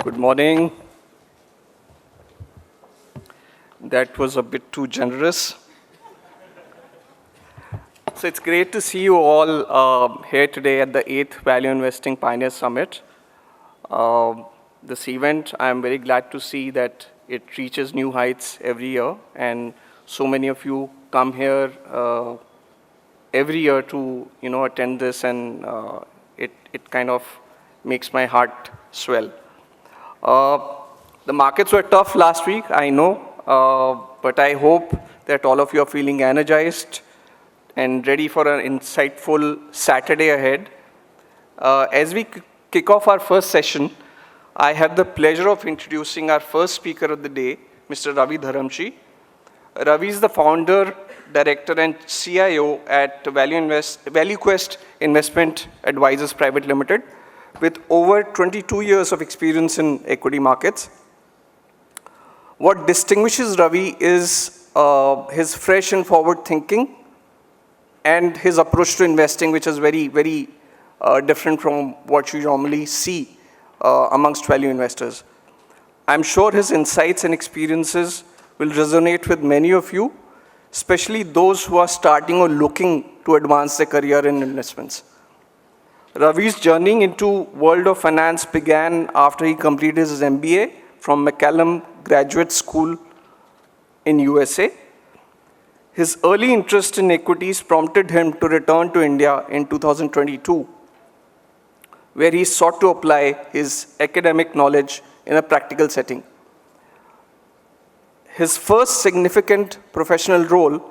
Good morning. That was a bit too generous. So it's great to see you all here today at the 8th Value Investing Pioneer Summit. This event, I'm very glad to see that it reaches new heights every year, and so many of you come here every year to attend this, and it kind of makes my heart swell. The markets were tough last week, I know, but I hope that all of you are feeling energized and ready for an insightful Saturday ahead. As we kick off our first session, I have the pleasure of introducing our first speaker of the day, Mr. Ravi Dharamshi. Ravi is the founder, director, and CIO at ValueQuest Investment Advisors Private Limited, with over 22 years of experience in equity markets. What distinguishes Ravi is his fresh and forward thinking and his approach to investing, which is very, very different from what you normally see amongst value investors. I'm sure his insights and experiences will resonate with many of you, especially those who are starting or looking to advance their career in investments. Ravi's journey into world of finance began after he completed his MBA from McCallum Graduate School in USA. His early interest in equities prompted him to return to India in 2022, where he sought to apply his academic knowledge in a practical setting. His first significant professional role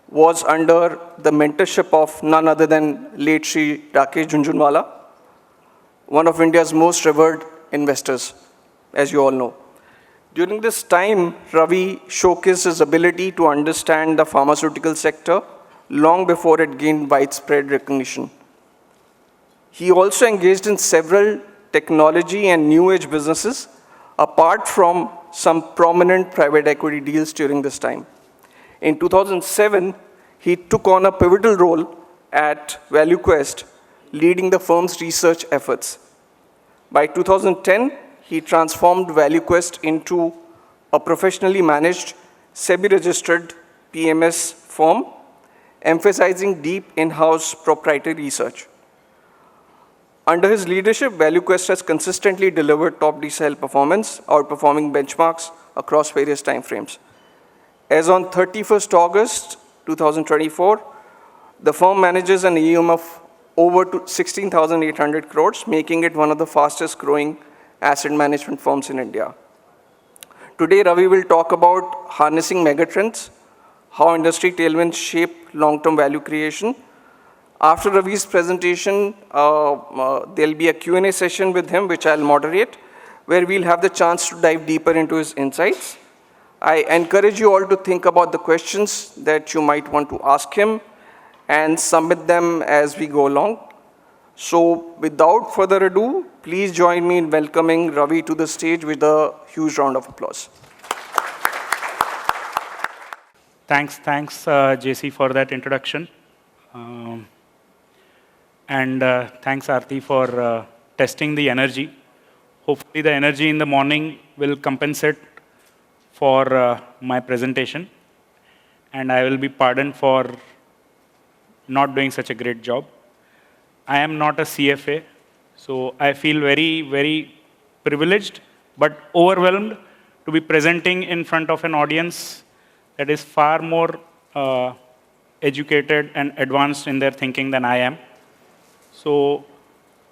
was under the mentorship of none other than late Shri Rakesh Jhunjhunwala, one of India's most revered investors, as you all know. During this time, Ravi showcased his ability to understand the pharmaceutical sector long before it gained widespread recognition. He also engaged in several technology and new age businesses, apart from some prominent private equity deals during this time. In 2007, he took on a pivotal role at ValueQuest, leading the firm's research efforts. By 2010, he transformed ValueQuest into a professionally managed, SEBI-registered PMS firm, emphasizing deep in-house proprietary research. Under his leadership, ValueQuest has consistently delivered top decile performance, outperforming benchmarks across various timeframes. As on 31st August 2024, the firm manages an AUM of over 16,800 crores, making it one of the fastest growing asset management firms in India. Today, Ravi will talk about harnessing megatrends, how industry tailwinds shape long-term value creation. After Ravi's presentation, there'll be a Q&A session with him, which I'll moderate, where we'll have the chance to dive deeper into his insights. I encourage you all to think about the questions that you might want to ask him and submit them as we go along. So without further ado, please join me in welcoming Ravi to the stage with a huge round of applause. Thanks, JC, for that introduction. Thanks, Aarti, for testing the energy. Hopefully the energy in the morning will compensate for my presentation, and I will be pardoned for not doing such a great job. I am not a CFA, so I feel very, very privileged, but overwhelmed to be presenting in front of an audience that is far more educated and advanced in their thinking than I am. So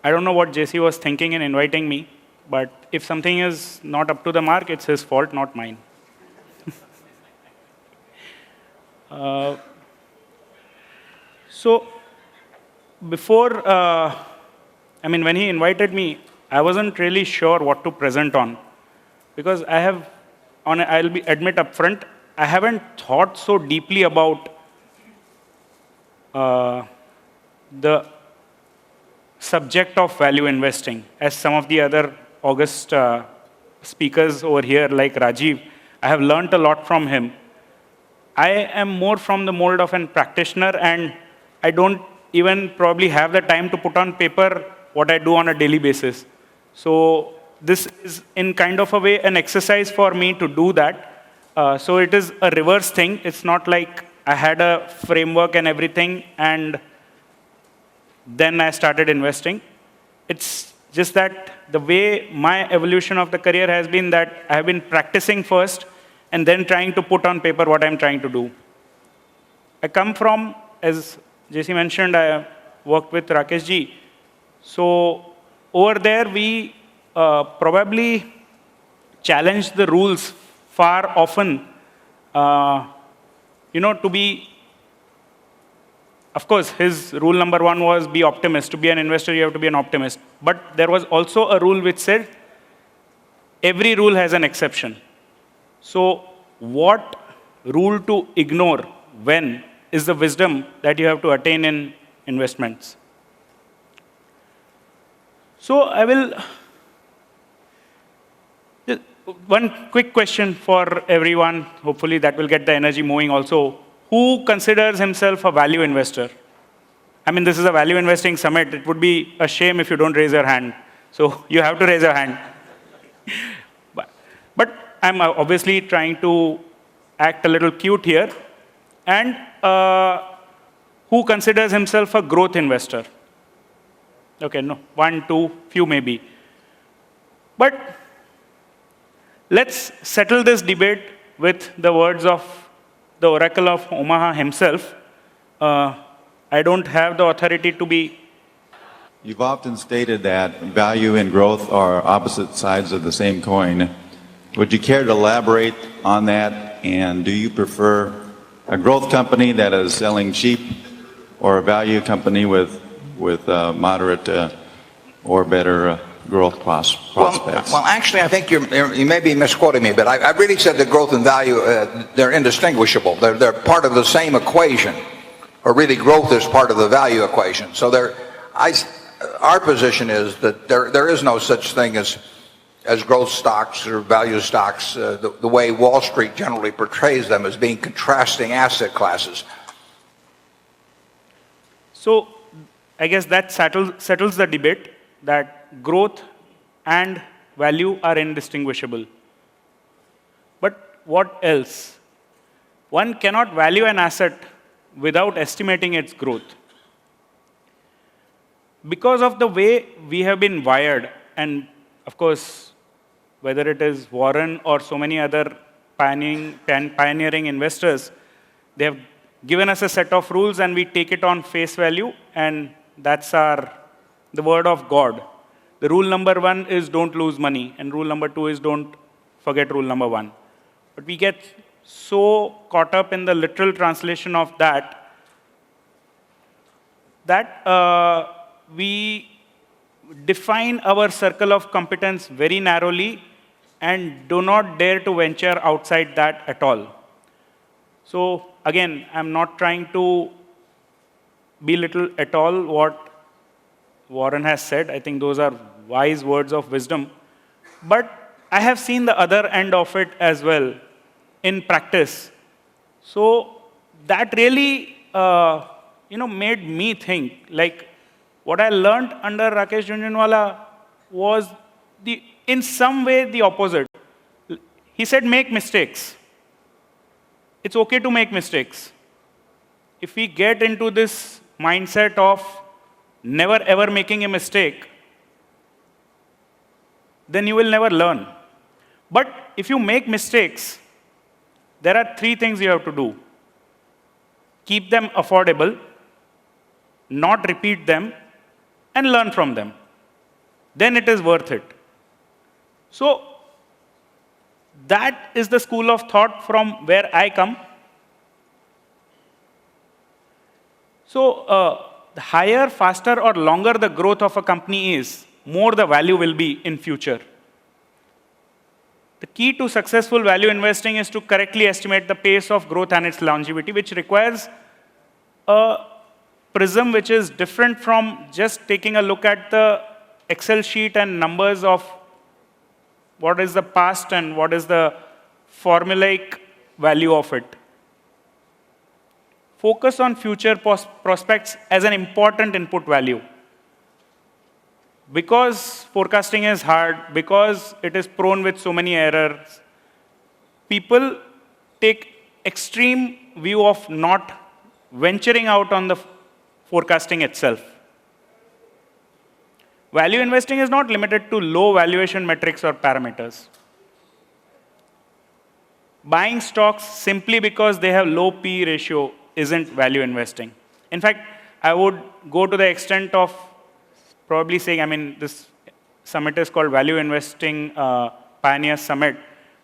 I don't know what JC was thinking in inviting me, but if something is not up to the mark, it's his fault, not mine. So before, when he invited me, I wasn't really sure what to present on, because I'll admit upfront, I haven't thought so deeply about the subject of value investing as some of the other august speakers over here, like Rajiv. I have learned a lot from him. I am more from the mold of a practitioner, and I don't even probably have the time to put on paper what I do on a daily basis. So this is in kind of a way an exercise for me to do that. So it is a reverse thing. It's not like I had a framework and everything, and then I started investing. It's just that the way my evolution of the career has been that I have been practicing first and then trying to put on paper what I'm trying to do. I come from, as JC mentioned, I worked with Rakesh ji. So over there, we probably challenged the rules far often, to be, of course, his rule number one was be optimist. To be an investor, you have to be an optimist. But there was also a rule which said, every rule has an exception. So what rule to ignore when is the wisdom that you have to attain in investments. So I will, one quick question for everyone, hopefully that will get the energy moving also. Who considers himself a value investor? I mean, this is a value investing summit. It would be a shame if you don't raise your hand. So you have to raise your hand. But I'm obviously trying to act a little cute here. And who considers himself a growth investor? Okay, no, one, two, few maybe. But let's settle this debate with the words of the Oracle of Omaha himself. I don't have the authority to be. You've often stated that value and growth are opposite sides of the same coin. Would you care to elaborate on that? And do you prefer a growth company that is selling cheap or a value company with moderate or better growth prospects? Well, actually, I think you may be misquoting me, but I really said that growth and value, they're indistinguishable. They're part of the same equation, or really growth is part of the value equation. So our position is that there is no such thing as growth stocks or value stocks, the way Wall Street generally portrays them as being contrasting asset classes. So I guess that settles the debate that growth and value are indistinguishable. But what else? One cannot value an asset without estimating its growth. Because of the way we have been wired, and of course, whether it is Warren or so many other pioneering investors, they have given us a set of rules and we take it on face value, and that's the word of God. The rule number one is don't lose money, and rule number two is don't forget rule number one. But we get so caught up in the literal translation of that we define our circle of competence very narrowly and do not dare to venture outside that at all. So again, I'm not trying to belittle at all what Warren has said. I think those are wise words of wisdom. But I have seen the other end of it as well in practice. So that really made me think, like, what I learned under Rakesh Jhunjhunwala was in some way the opposite. He said, make mistakes. It's okay to make mistakes. If we get into this mindset of never ever making a mistake, then you will never learn. But if you make mistakes, there are three things you have to do. Keep them affordable, not repeat them, and learn from them. Then it is worth it. So that is the school of thought from where I come. So the higher, faster, or longer the growth of a company is, more the value will be in future. The key to successful value investing is to correctly estimate the pace of growth and its longevity, which requires a prism which is different from just taking a look at the Excel sheet and numbers of what is the past and what is the formulaic value of it. Focus on future prospects as an important input value. Because forecasting is hard, because it is prone with so many errors, people take extreme view of not venturing out on the forecasting itself. Value investing is not limited to low valuation metrics or parameters. Buying stocks simply because they have low P ratio isn't value investing. In fact, I would go to the extent of probably saying, I mean, this summit is called Value Investing Pioneer Summit,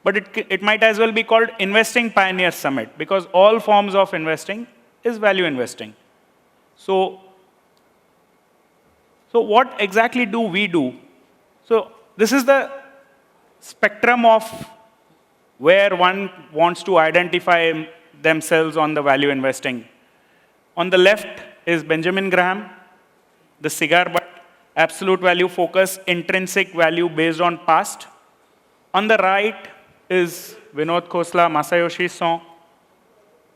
but it might as well be called Investing Pioneer Summit, because all forms of investing is value investing. So what exactly do we do? So this is the spectrum of where one wants to identify themselves on the value investing. On the left is Benjamin Graham, the cigar butt, absolute value focus, intrinsic value based on past. On the right is Vinod Khosla, Masayoshi Son,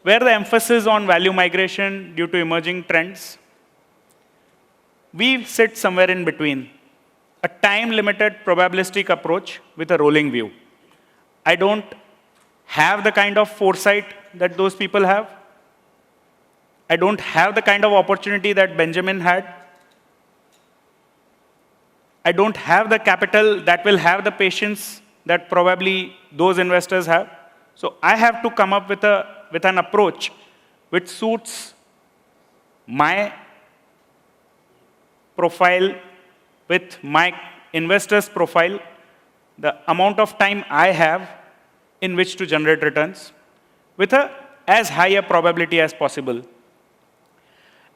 where the emphasis on value migration due to emerging trends. We sit somewhere in between, a time-limited probabilistic approach with a rolling view. I don't have the kind of foresight that those people have. I don't have the kind of opportunity that Benjamin had. I don't have the capital that will have the patience that probably those investors have. So I have to come up with an approach which suits my profile with my investor's profile, the amount of time I have in which to generate returns, with as high a probability as possible.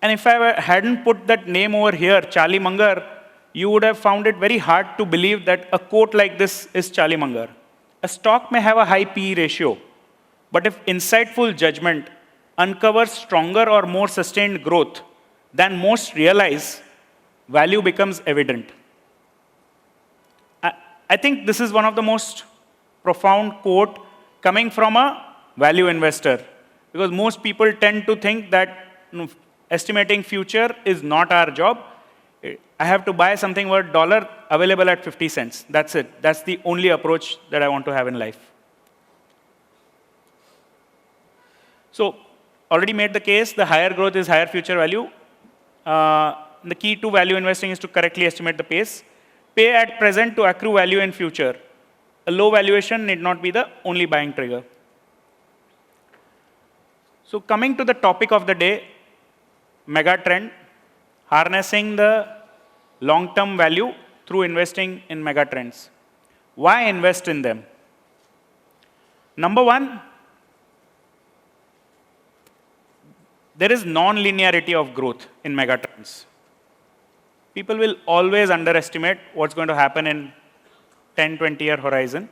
And if I hadn't put that name over here, Charlie Munger, you would have found it very hard to believe that a quote like this is Charlie Munger. A stock may have a high PE ratio, but if insightful judgment uncovers stronger or more sustained growth than most realize, value becomes evident. I think this is one of the most profound quote coming from a value investor, because most people tend to think that estimating future is not our job. I have to buy something worth $1 available at 50 cents. That's it. That's the only approach that I want to have in life. So already made the case, the higher growth is higher future value. The key to value investing is to correctly estimate the pace. Pay at present to accrue value in future. A low valuation need not be the only buying trigger. So coming to the topic of the day, megatrend, harnessing the long-term value through investing in megatrends. Why invest in them? Number one, there is non-linearity of growth in megatrends. People will always underestimate what's going to happen in 10, 20-year horizon.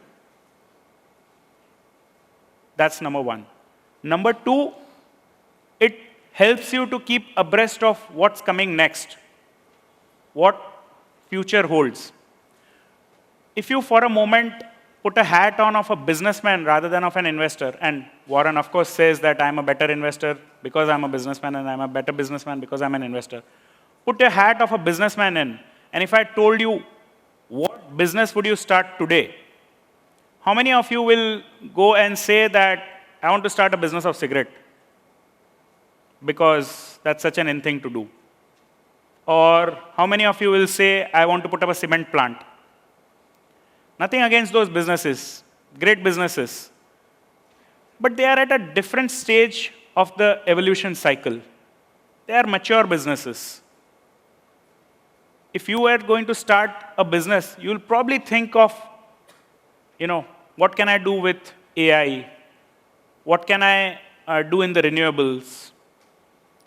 That's number one. Number two, it helps you to keep abreast of what's coming next, what future holds. If you, for a moment, put a hat on of a businessman rather than of an investor, and Warren, of course, says that I'm a better investor because I'm a businessman, and I'm a better businessman because I'm an investor. Put a hat of a businessman in, and if I told you, what business would you start today? How many of you will go and say that I want to start a business of cigarette? Because that's such an in thing to do. Or how many of you will say, I want to put up a cement plant? Nothing against those businesses, great businesses. But they are at a different stage of the evolution cycle. They are mature businesses. If you were going to start a business, you'll probably think of, what can I do with AI? What can I do in the renewables?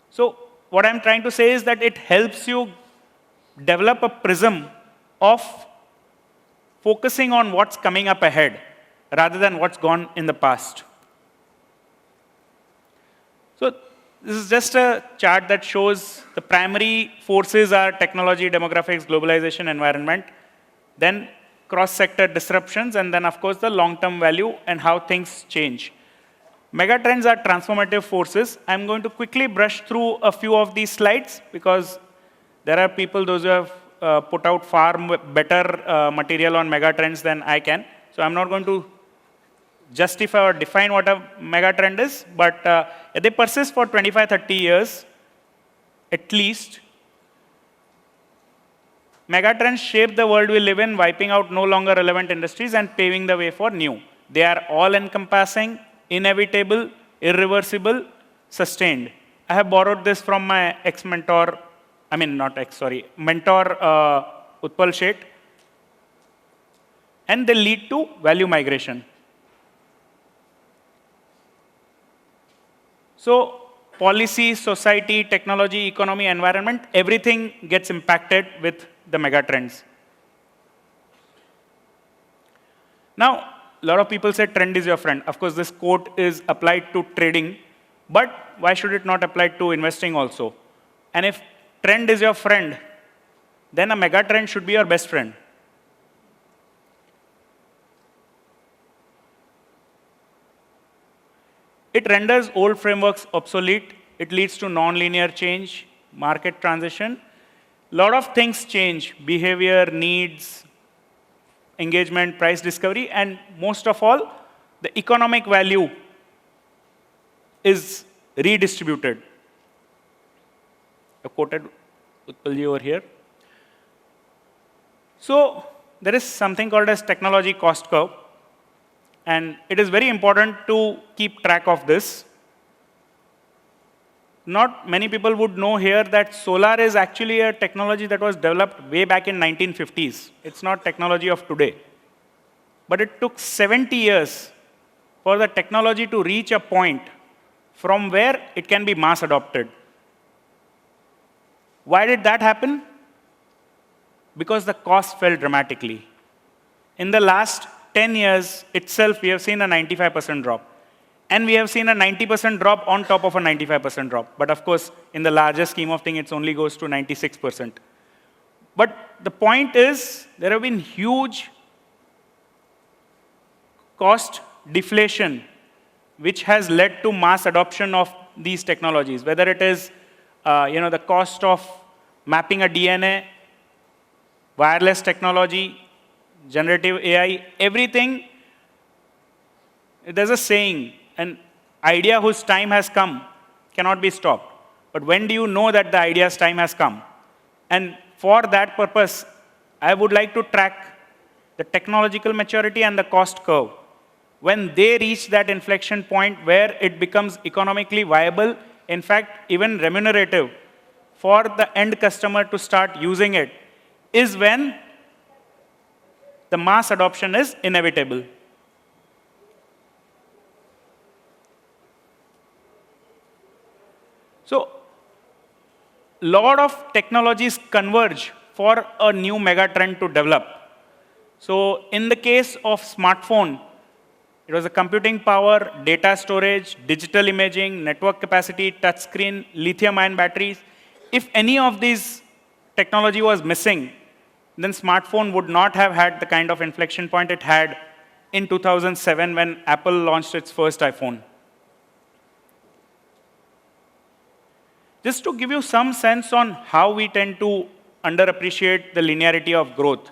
So what I'm trying to say is that it helps you develop a prism of focusing on what's coming up ahead rather than what's gone in the past. So this is just a chart that shows the primary forces are technology, demographics, globalization, environment, then cross-sector disruptions, and then, of course, the long-term value and how things change. Megatrends are transformative forces. I'm going to quickly brush through a few of these slides because there are people, those who have put out far better material on megatrends than I can. So I'm not going to justify or define what a megatrend is, but they persist for 25, 30 years, at least. Megatrends shape the world we live in, wiping out no longer relevant industries and paving the way for new. They are all-encompassing, inevitable, irreversible, sustained. I have borrowed this from my mentor, Utpal Sheth. And they lead to value migration. So policy, society, technology, economy, environment, everything gets impacted with the megatrends. Now, a lot of people say trend is your friend. Of course, this quote is applied to trading, but why should it not apply to investing also? And if trend is your friend, then a megatrend should be your best friend. It renders old frameworks obsolete. It leads to non-linear change, market transition. A lot of things change, behavior, needs, engagement, price discovery, and most of all, the economic value is redistributed. I quoted Utpalji over here. So there is something called as technology cost curve. And it is very important to keep track of this. Not many people would know here that solar is actually a technology that was developed way back in 1950s. It's not technology of today. But it took 70 years for the technology to reach a point from where it can be mass adopted. Why did that happen? Because the cost fell dramatically. In the last 10 years itself, we have seen a 95% drop. And we have seen a 90% drop on top of a 95% drop. But of course, in the larger scheme of things, it only goes to 96%. But the point is, there have been huge cost deflation, which has led to mass adoption of these technologies, whether it is the cost of mapping a DNA, wireless technology, generative AI, everything. There's a saying, an idea whose time has come cannot be stopped. But when do you know that the idea's time has come? And for that purpose, I would like to track the technological maturity and the cost curve. When they reach that inflection point where it becomes economically viable, in fact, even remunerative for the end customer to start using it, is when the mass adoption is inevitable. So, a lot of technologies converge for a new megatrend to develop. So, in the case of smartphone, it was the computing power, data storage, digital imaging, network capacity, touchscreen, lithium-ion batteries. If any of these technology was missing, then smartphone would not have had the kind of inflection point it had in 2007 when Apple launched its first iPhone. Just to give you some sense on how we tend to underappreciate the linearity of growth.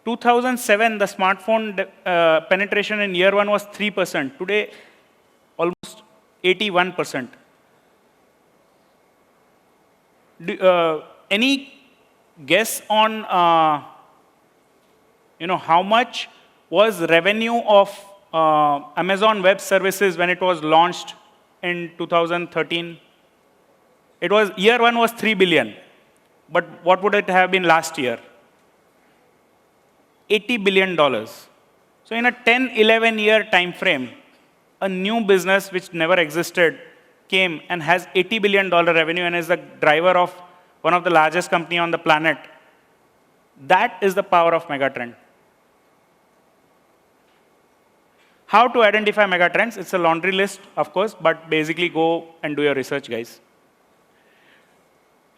2007, the smartphone penetration in year one was 3%. Today, almost 81%. Any guess on how much was revenue of Amazon Web Services when it was launched in 2013? Year one was 3 billion. But what would it have been last year? $80 billion. So in a 10, 11-year time frame, a new business which never existed came and has $80 billion revenue and is the driver of one of the largest companies on the planet. That is the power of megatrend. How to identify megatrends? It's a laundry list, of course, but basically go and do your research, guys.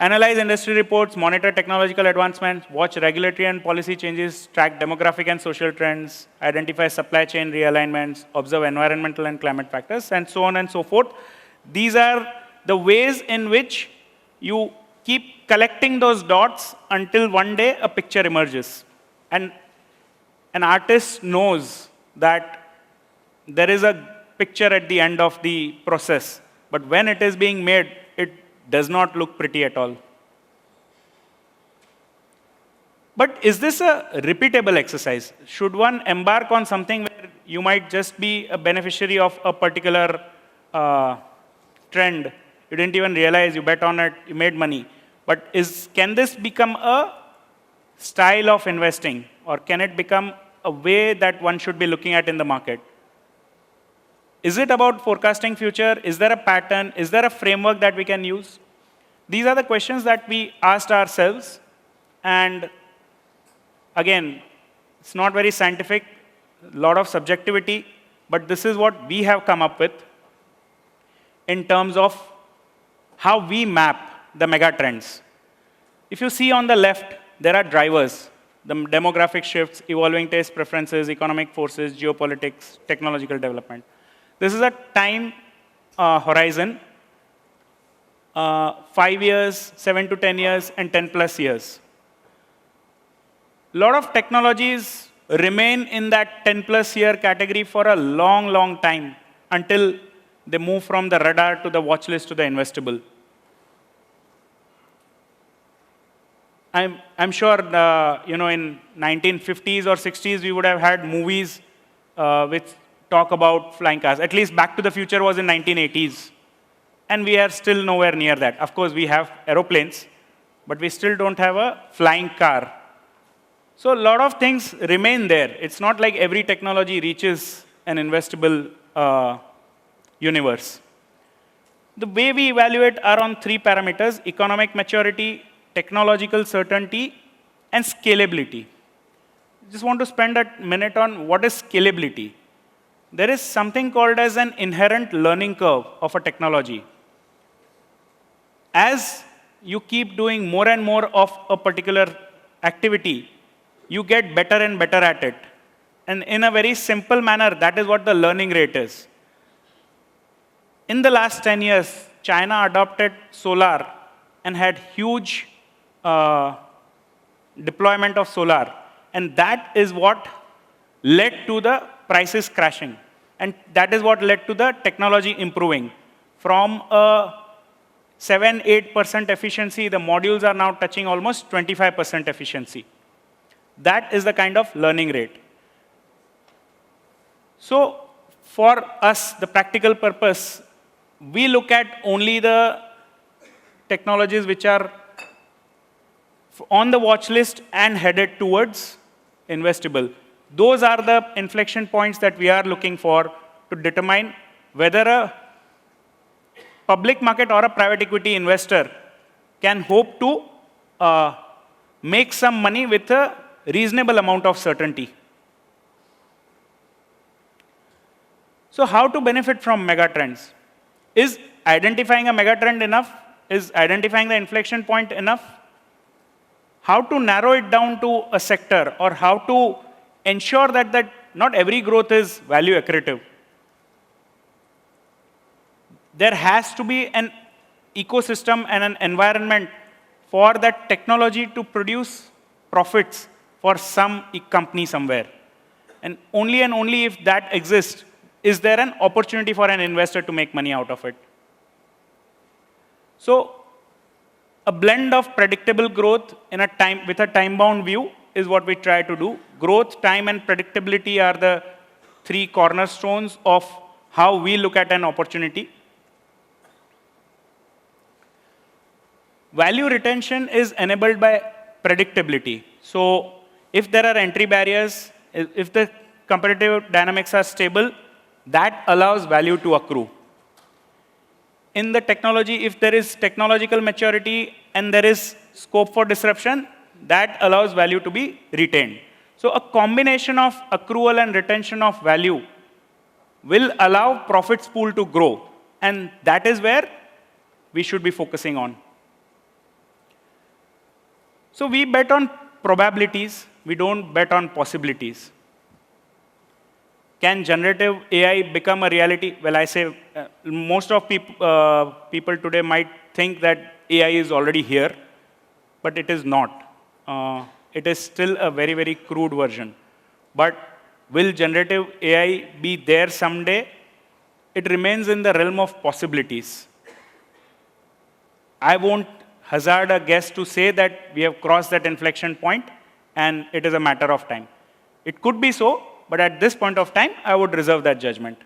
Analyze industry reports, monitor technological advancements, watch regulatory and policy changes, track demographic and social trends, identify supply chain realignments, observe environmental and climate factors, and so on and so forth. These are the ways in which you keep collecting those dots until one day a picture emerges. And an artist knows that there is a picture at the end of the process. But when it is being made, it does not look pretty at all. But is this a repeatable exercise? Should one embark on something where you might just be a beneficiary of a particular trend? You didn't even realize, you bet on it, you made money. But can this become a style of investing? Or can it become a way that one should be looking at in the market? Is it about forecasting future? Is there a pattern? Is there a framework that we can use? These are the questions that we asked ourselves. And again, it's not very scientific, a lot of subjectivity, but this is what we have come up with in terms of how we map the megatrends. If you see on the left, there are drivers, the demographic shifts, evolving taste preferences, economic forces, geopolitics, technological development. This is a time horizon, 5 years, 7 to 10 years, and 10 plus years. A lot of technologies remain in that 10 plus year category for a long, long time until they move from the radar to the watch list to the investable. I'm sure, in 1950s or 60s, we would have had movies which talk about flying cars. At least Back to the Future was in 1980s. And we are still nowhere near that. Of course, we have aeroplanes, but we still don't have a flying car. So a lot of things remain there. It's not like every technology reaches an investable universe. The way we evaluate are on 3 parameters: economic maturity, technological certainty, and scalability. Just want to spend a minute on what is scalability. There is something called as an inherent learning curve of a technology. As you keep doing more and more of a particular activity, you get better and better at it. And in a very simple manner, that is what the learning rate is. In the last 10 years, China adopted solar and had huge deployment of solar. And that is what led to the prices crashing. And that is what led to the technology improving. From a 7-8% efficiency, the modules are now touching almost 25% efficiency. That is the kind of learning rate. So for us, the practical purpose, we look at only the technologies which are on the watch list and headed towards investable. Those are the inflection points that we are looking for to determine whether a public market or a private equity investor can hope to make some money with a reasonable amount of certainty. So how to benefit from megatrends? Is identifying a megatrend enough? Is identifying the inflection point enough? How to narrow it down to a sector, or how to ensure that not every growth is value accretive? There has to be an ecosystem and an environment for that technology to produce profits for some company somewhere. And only if that exists, is there an opportunity for an investor to make money out of it. So a blend of predictable growth with a time-bound view is what we try to do. Growth, time, and predictability are the 3 cornerstones of how we look at an opportunity. Value retention is enabled by predictability. So if there are entry barriers, if the competitive dynamics are stable, that allows value to accrue. In the technology, if there is technological maturity and there is scope for disruption, that allows value to be retained. So a combination of accrual and retention of value will allow profits pool to grow. And that is where we should be focusing on. So we bet on probabilities. We don't bet on possibilities. Can generative AI become a reality? Well, I say most of people today might think that AI is already here, but it is not. It is still a very, very crude version. But will generative AI be there someday? It remains in the realm of possibilities. I won't hazard a guess to say that we have crossed that inflection point and it is a matter of time. It could be so, but at this point of time, I would reserve that judgment.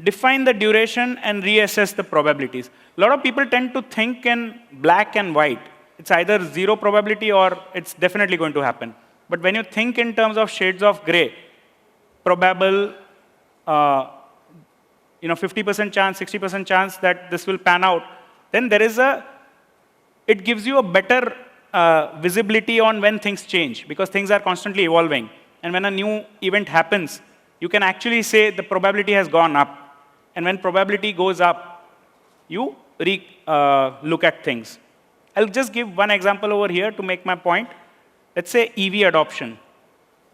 Define the duration and reassess the probabilities. A lot of people tend to think in black and white. It's either zero probability or it's definitely going to happen. But when you think in terms of shades of gray, probable, 50% chance, 60% chance that this will pan out, then it gives you a better visibility on when things change, because things are constantly evolving. And when a new event happens, you can actually say the probability has gone up. And when probability goes up, you look at things. I'll just give one example over here to make my point. Let's say EV adoption.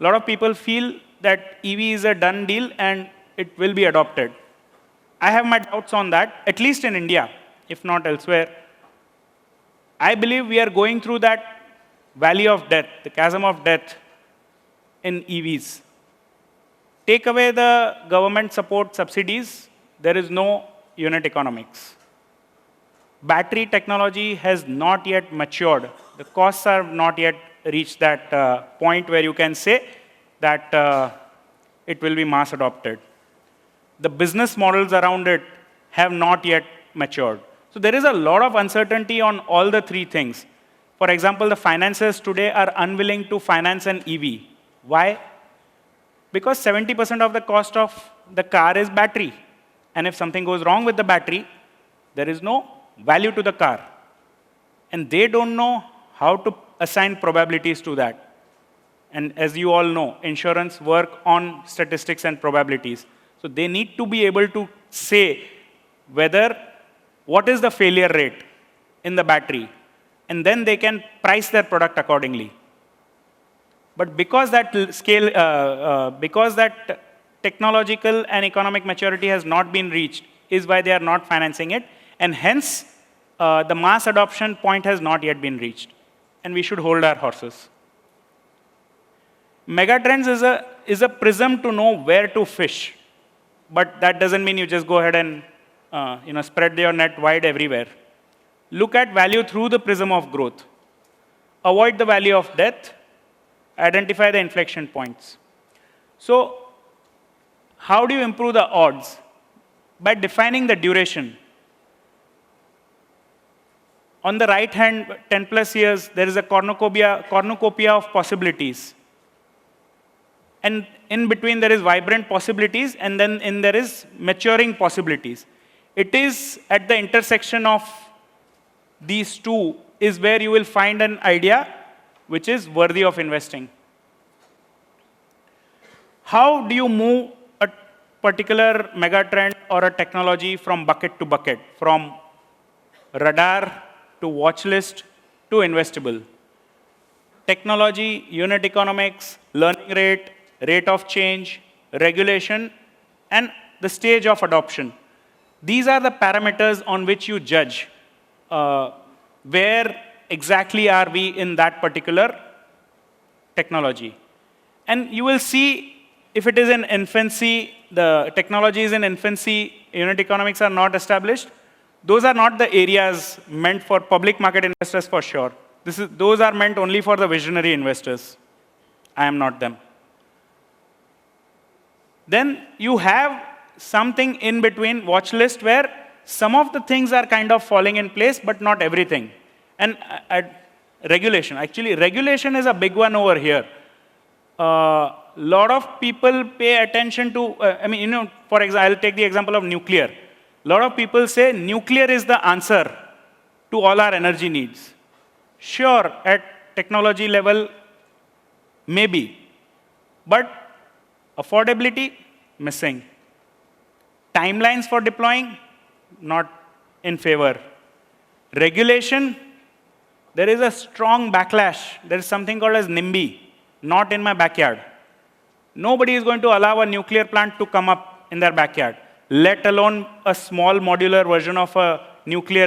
A lot of people feel that EV is a done deal and it will be adopted. I have my doubts on that, at least in India, if not elsewhere. I believe we are going through that valley of death, the chasm of death in EVs. Take away the government support subsidies, there is no unit economics. Battery technology has not yet matured. The costs have not yet reached that point where you can say that it will be mass adopted. The business models around it have not yet matured. So there is a lot of uncertainty on all the three things. For example, the financiers today are unwilling to finance an EV. Why? Because 70% of the cost of the car is battery. And if something goes wrong with the battery, there is no value to the car. And they don't know how to assign probabilities to that. And as you all know, insurance work on statistics and probabilities. So they need to be able to say what is the failure rate in the battery, and then they can price their product accordingly. But because that technological and economic maturity has not been reached, is why they are not financing it, and hence the mass adoption point has not yet been reached, and we should hold our horses. Megatrends is a prism to know where to fish. But that doesn't mean you just go ahead and spread your net wide everywhere. Look at value through the prism of growth. Avoid the valley of death. Identify the inflection points. So how do you improve the odds? By defining the duration. On the right hand, 10 plus years, there is a cornucopia of possibilities. And in between, there is vibrant possibilities, and then there is maturing possibilities. It is at the intersection of these two is where you will find an idea which is worthy of investing. How do you move a particular megatrend or a technology from bucket to bucket, from radar to watch list to investable? Technology, unit economics, learning rate, rate of change, regulation, and the stage of adoption. These are the parameters on which you judge where exactly are we in that particular technology. And you will see if it is in infancy, the technology is in infancy, unit economics are not established, those are not the areas meant for public market investors for sure. Those are meant only for the visionary investors. I am not them. Then you have something in between watch list where some of the things are kind of falling in place, but not everything. And regulation. Actually, regulation is a big one over here. Lot of people pay attention to, for example, I'll take the example of nuclear. A lot of people say nuclear is the answer to all our energy needs. Sure, at technology level, maybe. But affordability, missing. Timelines for deploying, not in favor. Regulation, there is a strong backlash. There is something called as NIMBY, not in my backyard. Nobody is going to allow a nuclear plant to come up in their backyard, let alone a small modular version of a nuclear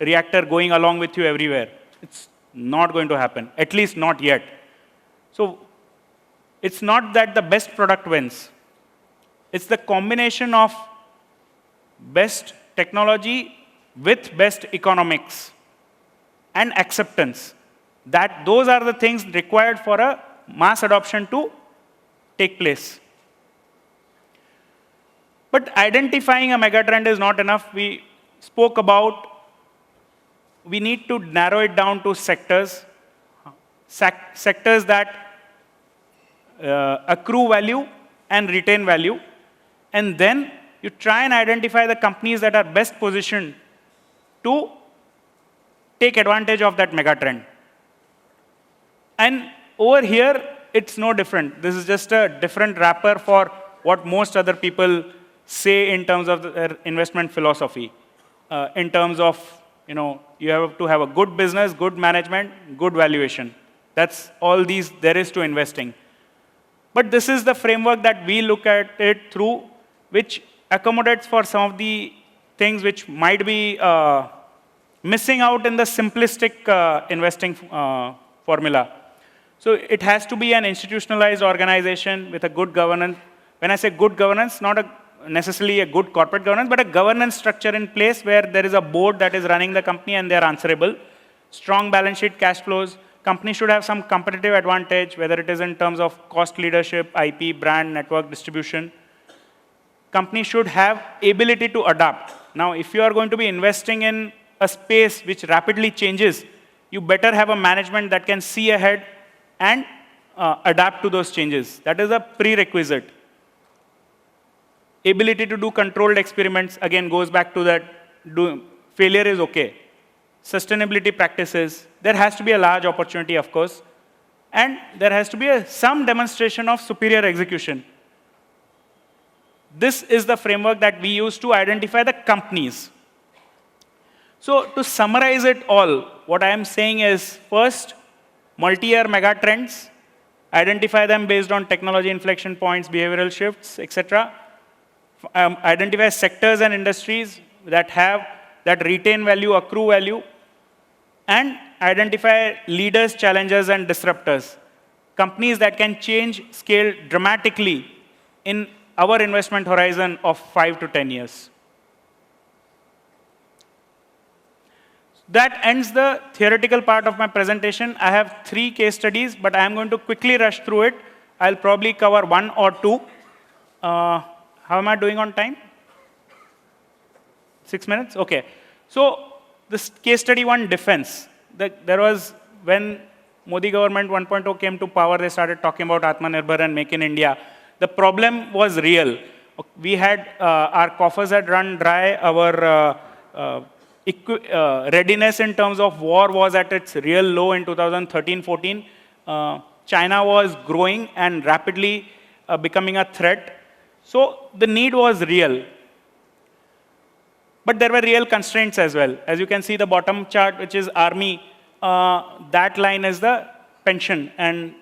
reactor going along with you everywhere. It's not going to happen, at least not yet. So it's not that the best product wins. It's the combination of best technology with best economics and acceptance. Those are the things required for a mass adoption to take place. But identifying a megatrend is not enough. We spoke about we need to narrow it down to sectors, sectors that accrue value and retain value. And then you try and identify the companies that are best positioned to take advantage of that megatrend. And over here, it's no different. This is just a different wrapper for what most other people say in terms of their investment philosophy. In terms of, you have to have a good business, good management, good valuation. That's all there is to investing. But this is the framework that we look at it through, which accommodates for some of the things which might be missing out in the simplistic investing formula. So it has to be an institutionalized organization with a good governance. When I say good governance, not necessarily a good corporate governance, but a governance structure in place where there is a board that is running the company and they are answerable. Strong balance sheet, cash flows. Company should have some competitive advantage, whether it is in terms of cost leadership, IP, brand, network, distribution. Company should have ability to adapt. Now, if you are going to be investing in a space which rapidly changes, you better have a management that can see ahead and adapt to those changes. That is a prerequisite. Ability to do controlled experiments, again, goes back to that failure is okay. Sustainability practices, there has to be a large opportunity, of course, and there has to be some demonstration of superior execution. This is the framework that we use to identify the companies. So to summarize it all, what I am saying is, first, multi-year mega trends, identify them based on technology inflection points, behavioral shifts, etc. Identify sectors and industries that retain value, accrue value, and identify leaders, challengers, and disruptors. Companies that can change scale dramatically in our investment horizon of 5 to 10 years. That ends the theoretical part of my presentation. I have 3 case studies, but I am going to quickly rush through it. I'll probably cover 1 or 2. How am I doing on time? 6 minutes? OK. So this case study 1, defense. There was, when Modi government 1.0 came to power, they started talking about Atmanirbhar and Make in India. The problem was real. We had, our coffers had run dry. Our readiness in terms of war was at its real low in 2013-14. China was growing and rapidly becoming a threat. So the need was real. But there were real constraints as well. As you can see, the bottom chart, which is army, that line is the pension. And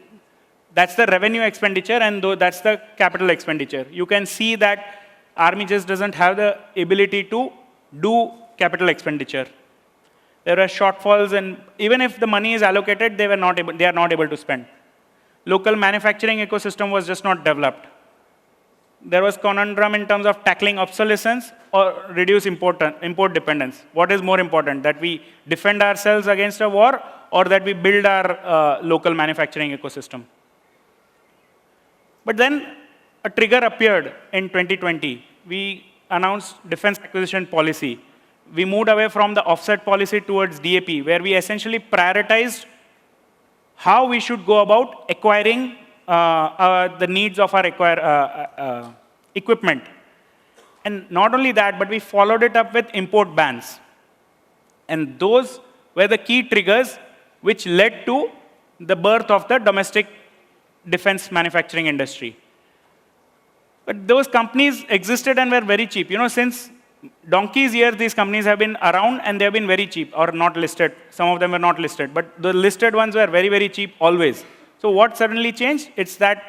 that's the revenue expenditure, and that's the capital expenditure. You can see that army just doesn't have the ability to do capital expenditure. There are shortfalls, and even if the money is allocated, they are not able to spend. Local manufacturing ecosystem was just not developed. There was conundrum in terms of tackling obsolescence or reduce import dependence. What is more important, that we defend ourselves against a war or that we build our local manufacturing ecosystem? But then a trigger appeared in 2020. We announced defense acquisition policy. We moved away from the offset policy towards DAP, where we essentially prioritized how we should go about acquiring the needs of our equipment. And not only that, but we followed it up with import bans. And those were the key triggers which led to the birth of the domestic defense manufacturing industry. But those companies existed and were very cheap. Since donkey's years, these companies have been around and they have been very cheap or not listed. Some of them were not listed, but the listed ones were very, very cheap always. So what suddenly changed? It's that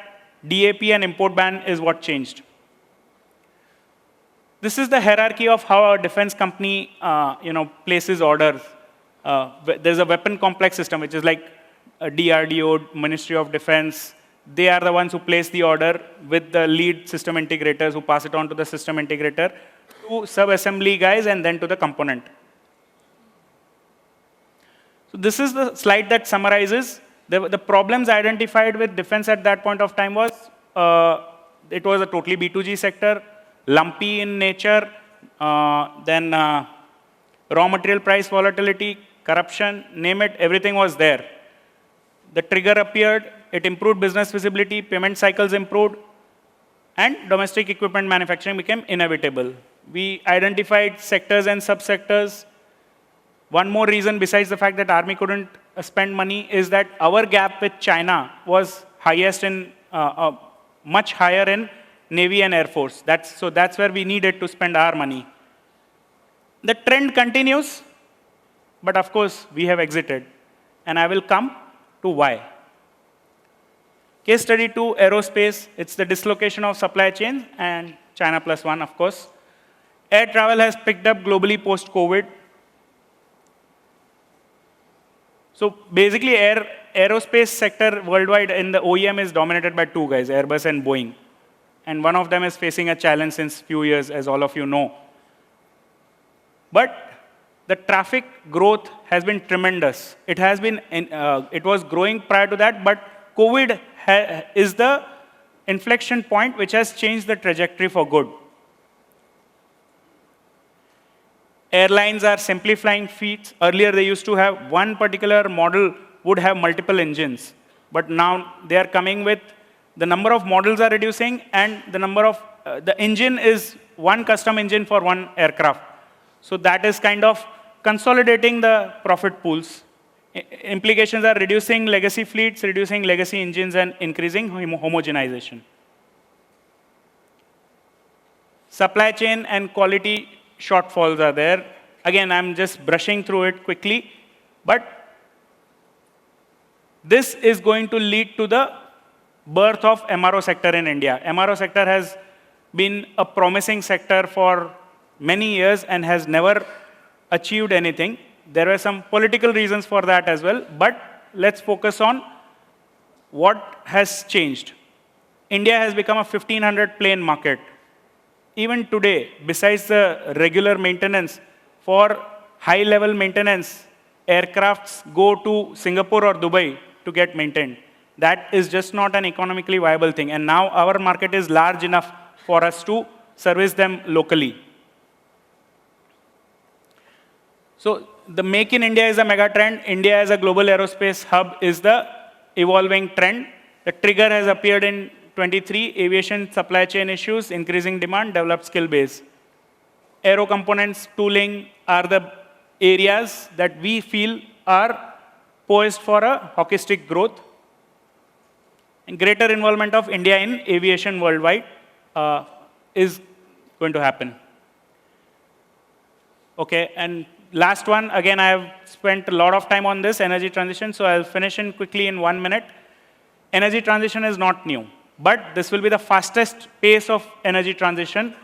DAP and import ban is what changed. this is the hierarchy of how a defense company places orders. There's a weapon complex system, which is like a DRDO, Ministry of Defense. They are the ones who place the order with the lead system integrators who pass it on to the system integrator, to sub-assembly guys, and then to the component. So this is the slide that summarizes the problems identified with defense at that point of time was it was a totally B2G sector, lumpy in nature, then raw material price volatility, corruption, name it, everything was there. The trigger appeared, it improved business visibility, payment cycles improved, and domestic equipment manufacturing became inevitable. We identified sectors and subsectors. One more reason besides the fact that Army couldn't spend money is that our gap with China was highest in, much higher in Navy and Air Force. So that's where we needed to spend our money. The trend continues, but of course, we have exited. And I will come to why. Case study 2, aerospace. It's the dislocation of supply chains and China plus one, of course. Air travel has picked up globally post-COVID. So basically, aerospace sector worldwide in the OEM is dominated by two guys, Airbus and Boeing. And one of them is facing a challenge since few years, as all of you know. But the traffic growth has been tremendous. It has been, it was growing prior to that, but COVID is the inflection point which has changed the trajectory for good. Airlines are simplifying feats. Earlier, they used to have one particular model would have multiple engines. But now they are coming with the number of models are reducing, and the number of, the engine is one custom engine for one aircraft. So that is kind of consolidating the profit pools. Implications are reducing legacy fleets, reducing legacy engines, and increasing homogenization. Supply chain and quality shortfalls are there. Again, I'm just brushing through it quickly, but this is going to lead to the birth of MRO sector in India. MRO sector has been a promising sector for many years and has never achieved anything. There were some political reasons for that as well, but let's focus on what has changed. India has become a 1,500 plane market. Even today, besides the regular maintenance, for high-level maintenance, aircrafts go to Singapore or Dubai to get maintained. That is just not an economically viable thing. And now our market is large enough for us to service them locally. So the Make in India is a mega trend. India as a global aerospace hub is the evolving trend. The trigger has appeared in 23, aviation supply chain issues, increasing demand, developed skill base. Aero components, tooling are the areas that we feel are poised for a hockey stick growth. And greater involvement of India in aviation worldwide is going to happen. Okay, and last one, again, I have spent a lot of time on this, energy transition, so I'll finish in quickly in 1 minute. Energy transition is not new, but this will be the fastest pace of energy transition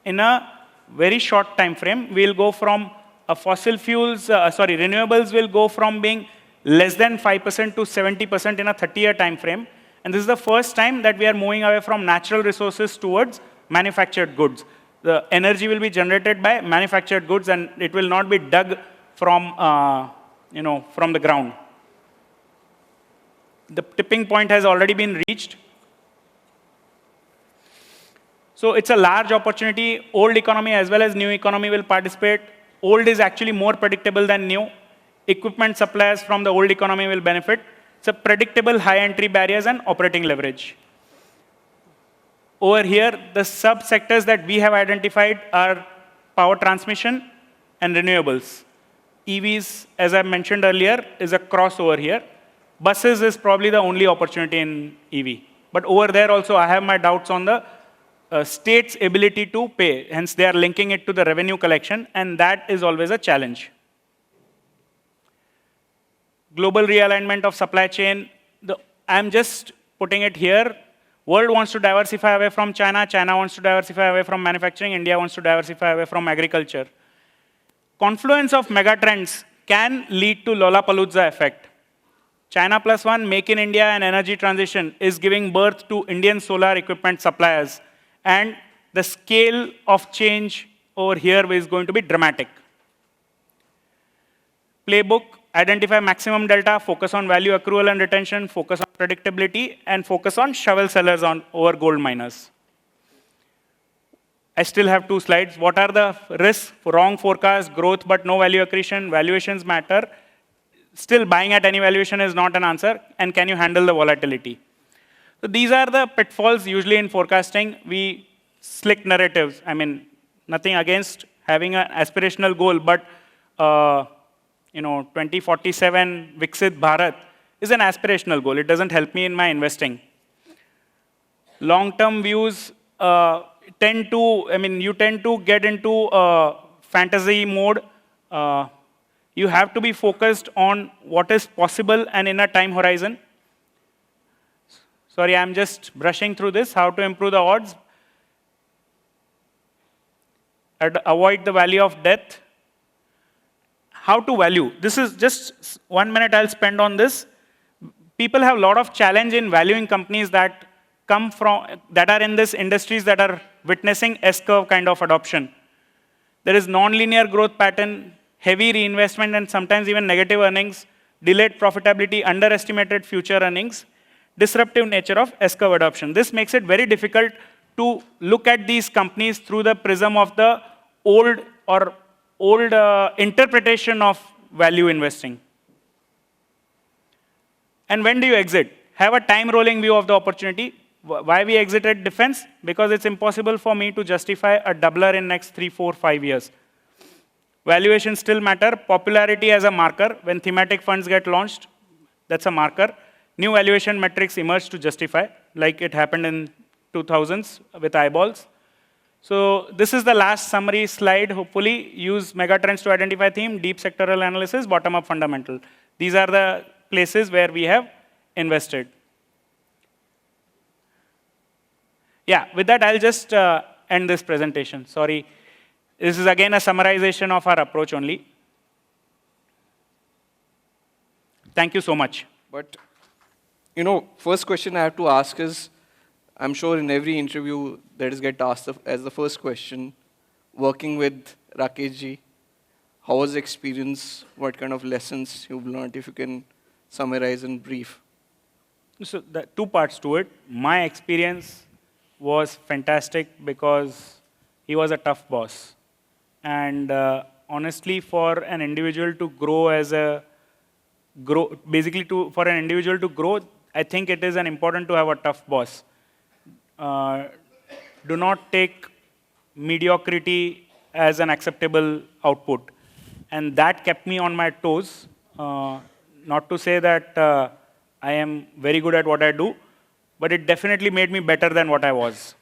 in a very short time frame. We'll go from fossil fuels, renewables will go from being less than 5% to 70% in a 30-year time frame. And this is the first time that we are moving away from natural resources towards manufactured goods. The energy will be generated by manufactured goods, and it will not be dug from, from the ground. The tipping point has already been reached. So it's a large opportunity. Old economy as well as new economy will participate. Old is actually more predictable than new. Equipment suppliers from the old economy will benefit. It's a predictable high entry barriers and operating leverage. Over here, the sub-sectors that we have identified are power transmission and renewables. EVs, as I mentioned earlier, is a crossover here. Buses is probably the only opportunity in EV. But over there also, I have my doubts on the state's ability to pay. Hence, they are linking it to the revenue collection, and that is always a challenge. Global realignment of supply chain. I'm just putting it here. World wants to diversify away from China, China wants to diversify away from manufacturing, India wants to diversify away from agriculture. Confluence of megatrends can lead to Lollapalooza effect. China plus one, Make in India and energy transition is giving birth to Indian solar equipment suppliers. And the scale of change over here is going to be dramatic. Playbook, identify maximum delta, focus on value accrual and retention, focus on predictability, and focus on shovel sellers over gold miners. I still have 2 slides. What are the risks? Wrong forecast, growth but no value accretion, valuations matter. Still, buying at any valuation is not an answer. And can you handle the volatility? So these are the pitfalls usually in forecasting. We slick narratives. I mean, nothing against having an aspirational goal, but 2047 Viksit Bharat is an aspirational goal. It doesn't help me in my investing. Long-term views you tend to get into fantasy mode. You have to be focused on what is possible and in a time horizon. Sorry, I'm just brushing through this, how to improve the odds. Avoid the valley of death. How to value. This is just 1 minute I'll spend on this. People have a lot of challenge in valuing companies that are in these industries that are witnessing S-curve kind of adoption. There is non-linear growth pattern, heavy reinvestment and sometimes even negative earnings, delayed profitability, underestimated future earnings, disruptive nature of S-curve adoption. This makes it very difficult to look at these companies through the prism of the old interpretation of value investing. And when do you exit? Have a time rolling view of the opportunity. Why we exited defense? Because it's impossible for me to justify a doubler in next 3, 4, 5 years. Valuations still matter. Popularity as a marker. When thematic funds get launched, that's a marker. New valuation metrics emerge to justify, like it happened in 2000s with eyeballs. So this is the last summary slide. Hopefully, use megatrends to identify theme, deep sectoral analysis, bottom-up fundamental. These are the places where we have invested. Yeah, with that, I'll just end this presentation. Sorry. This is again a summarization of our approach only. Thank you so much. But, first question I have to ask is, I'm sure in every interview that is get asked as the first question, working with Rakesh ji, how was the experience? What kind of lessons you've learned? If you can summarize in brief. So there are 2 parts to it. My experience was fantastic because he was a tough boss. And honestly, for an individual to grow for an individual to grow, I think it is important to have a tough boss. Do not take mediocrity as an acceptable output. And that kept me on my toes. Not to say that I am very good at what I do, but it definitely made me better than what I was.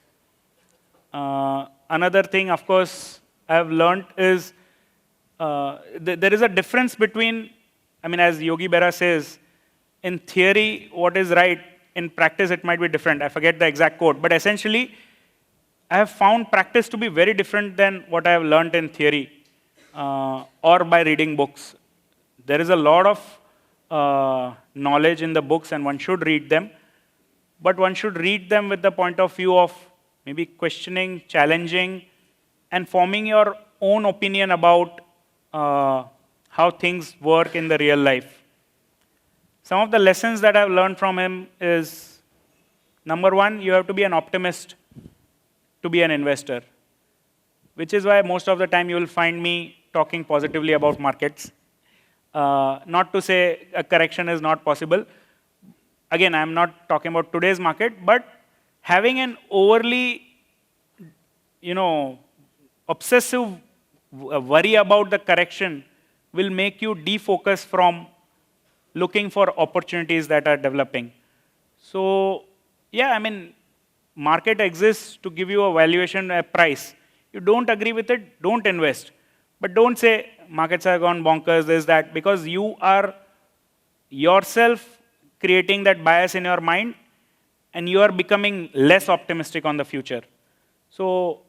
Another thing, of course, I have learned is there is a difference between, as Yogi Berra says, in theory, what is right, in practice, it might be different. I forget the exact quote. But essentially, I have found practice to be very different than what I have learned in theory or by reading books. There is a lot of knowledge in the books, and one should read them. But one should read them with the point of view of maybe questioning, challenging, and forming your own opinion about how things work in the real life. Some of the lessons that I've learned from him is, number 1, you have to be an optimist to be an investor, which is why most of the time you will find me talking positively about markets. Not to say a correction is not possible. Again, I'm not talking about today's market, but having an overly, obsessive worry about the correction will make you defocus from looking for opportunities that are developing. So, yeah, market exists to give you a valuation, a price. You don't agree with it, don't invest. But don't say markets have gone bonkers, this, that, because you are yourself creating that bias in your mind, and you are becoming less optimistic on the future. So